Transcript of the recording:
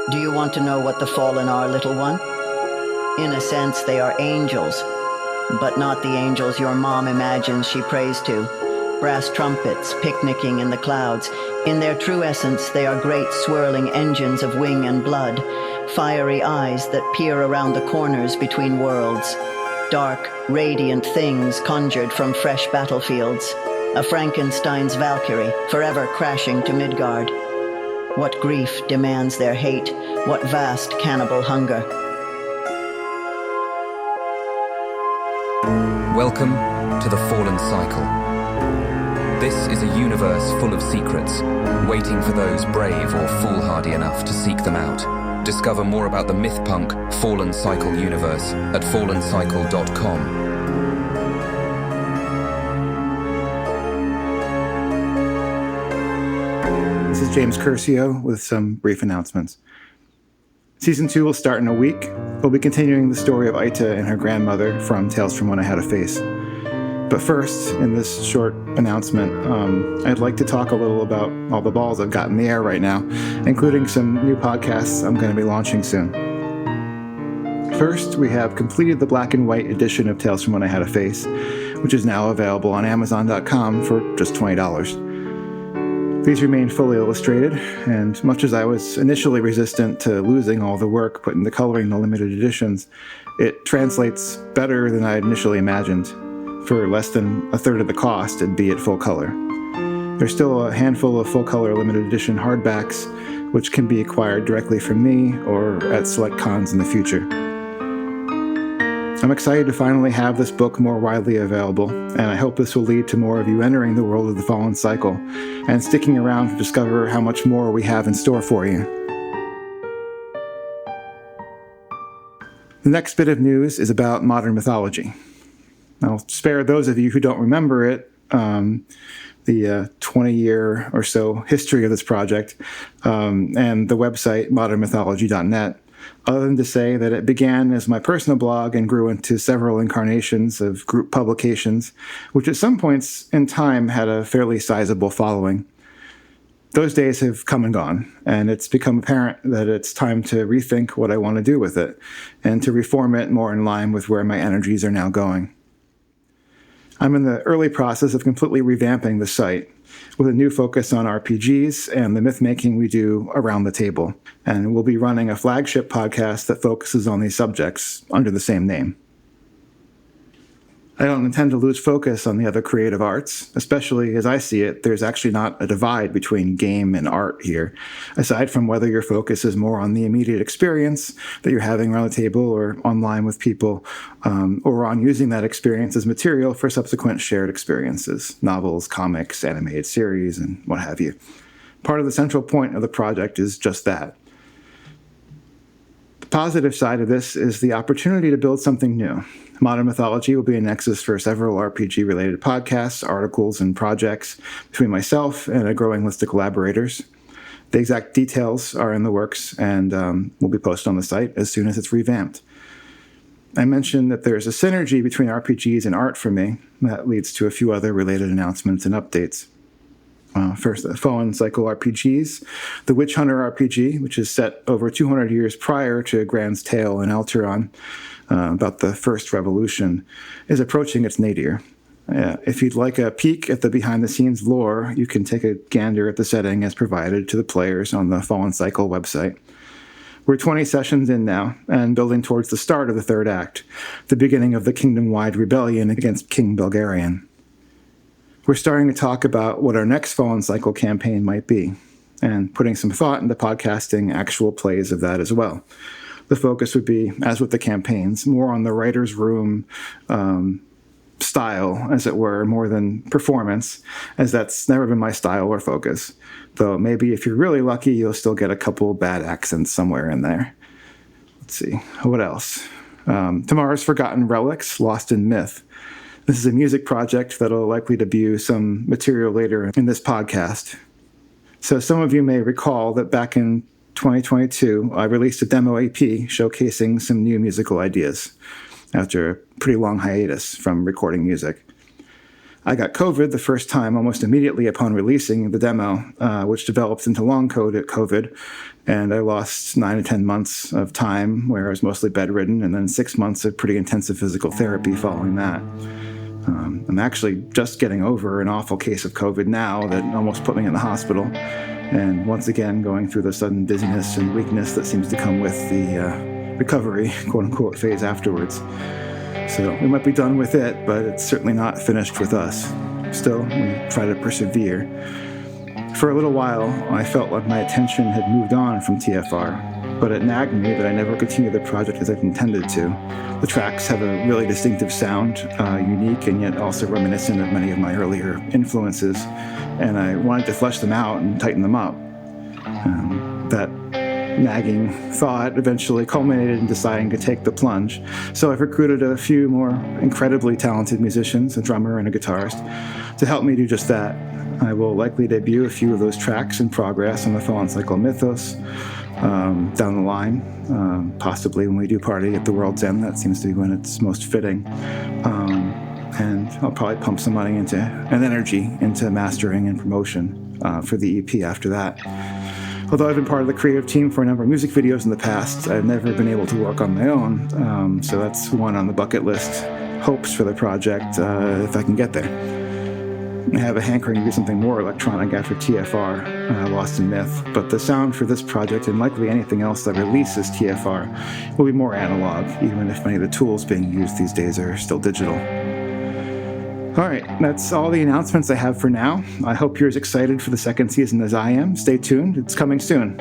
Do you want to know what the fallen are, little one? In a sense, they are angels, but not the angels your mom imagines she prays to. Brass trumpets picnicking in the clouds. In their true essence, they are great swirling engines of wing and blood, fiery eyes that peer around the corners between worlds. Dark, radiant things conjured from fresh battlefields. A Frankenstein's Valkyrie, forever crashing to Midgard. What grief demands their hate, what vast cannibal hunger. Welcome to the Fallen Cycle. This is a universe full of secrets, waiting for those brave or foolhardy enough to seek them out. Discover more about the myth-punk Fallen Cycle universe at fallencycle.com. This is James Curcio with some brief announcements. Season 2 will start in a week. We'll be continuing the story of Aita and her grandmother from Tales from When I Had a Face. But first, in this short announcement, I'd like to talk a little about all the balls I've got in the air right now, including some new podcasts I'm going to be launching soon. First, we have completed the black and white edition of Tales from When I Had a Face, which is now available on Amazon.com for just $20. These remain fully illustrated, and much as I was initially resistant to losing all the work put into coloring the limited editions, it translates better than I had initially imagined. For less than a third of the cost, it'd be at full color. There's still a handful of full color limited edition hardbacks, which can be acquired directly from me or at select cons in the future. I'm excited to finally have this book more widely available, and I hope this will lead to more of you entering the world of the Fallen Cycle and sticking around to discover how much more we have in store for you. The next bit of news is about modern mythology. I'll spare those of you who don't remember it, the 20-year or so history of this project, and the website modernmythology.net. Other than to say that it began as my personal blog and grew into several incarnations of group publications, which at some points in time had a fairly sizable following. Those days have come and gone, and it's become apparent that it's time to rethink what I want to do with it, and to reform it more in line with where my energies are now going. I'm in the early process of completely revamping the site, with a new focus on RPGs and the myth-making we do around the table. And we'll be running a flagship podcast that focuses on these subjects under the same name. I don't intend to lose focus on the other creative arts, especially as I see it, there's actually not a divide between game and art here, aside from whether your focus is more on the immediate experience that you're having around the table or online with people, or on using that experience as material for subsequent shared experiences, novels, comics, animated series, and what have you. Part of the central point of the project is just that. The positive side of this is the opportunity to build something new. Modern Mythology will be a nexus for several RPG-related podcasts, articles, and projects between myself and a growing list of collaborators. The exact details are in the works and will be posted on the site as soon as it's revamped. I mentioned that there's a synergy between RPGs and art for me. That leads to a few other related announcements and updates. First, the Fallen Cycle RPGs. The Witch Hunter RPG, which is set over 200 years prior to Grand's Tale in Alteron, about the First Revolution, is approaching its nadir. If you'd like a peek at the behind-the-scenes lore, you can take a gander at the setting as provided to the players on the Fallen Cycle website. We're 20 sessions in now, and building towards the start of the third act, the beginning of the kingdom-wide rebellion against King Belgarian. We're starting to talk about what our next Fallen Cycle campaign might be, and putting some thought into podcasting actual plays of that as well. The focus would be, as with the campaigns, more on the writer's room style, as it were, more than performance, as that's never been my style or focus. Though maybe if you're really lucky, you'll still get a couple bad accents somewhere in there. Let's see, what else? Tomorrow's Forgotten Relics, Lost in Myth. This is a music project that'll likely debut some material later in this podcast. So some of you may recall that back in 2022, I released a demo EP showcasing some new musical ideas after a pretty long hiatus from recording music. I got COVID the first time almost immediately upon releasing the demo, which developed into long COVID, and I lost 9 to 10 months of time where I was mostly bedridden, and then 6 months of pretty intensive physical therapy following that. I'm actually just getting over an awful case of COVID now that almost put me in the hospital, and once again going through the sudden dizziness and weakness that seems to come with the recovery, quote-unquote, phase afterwards. So we might be done with it, but it's certainly not finished with us. Still, we try to persevere. For a little while, I felt like my attention had moved on from TFR, but it nagged me that I never continued the project as I'd intended to. The tracks have a really distinctive sound, unique and yet also reminiscent of many of my earlier influences, and I wanted to flesh them out and tighten them up. That nagging thought eventually culminated in deciding to take the plunge. So I've recruited a few more incredibly talented musicians, a drummer and a guitarist, to help me do just that. I will likely debut a few of those tracks in progress on the Fallen Cycle Mythos down the line, possibly when we do party at the World's End. That seems to be when it's most fitting. And I'll probably pump some money and energy into mastering and promotion for the EP after that. Although I've been part of the creative team for a number of music videos in the past, I've never been able to work on my own, so that's one on the bucket list. Hopes for the project, if I can get there. I have a hankering to do something more electronic after TFR, Lost in Myth, but the sound for this project, and likely anything else that releases TFR, will be more analog, even if many of the tools being used these days are still digital. All right, that's all the announcements I have for now. I hope you're as excited for the second season as I am. Stay tuned, it's coming soon.